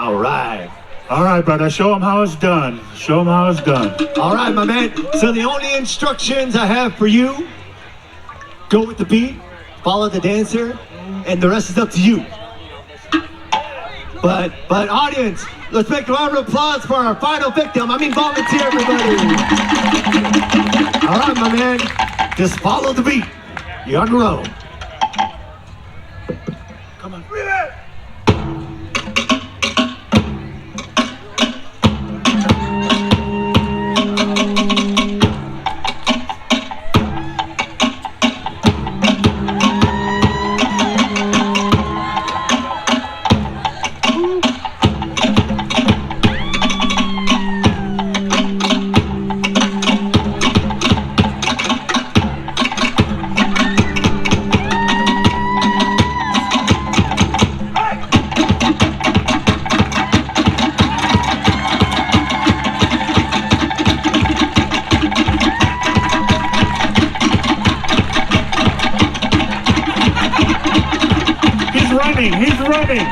All right. All right, brother. Show him how it's done. Show him how it's done. All right, my man. So the only instructions I have for you, go with the beat, follow the dancer, and the rest is up to you. But audience, let's make a round of applause for our final victim. I mean volunteer, everybody. All right, my man. Just follow the beat. You're on the road. Come on. He's running.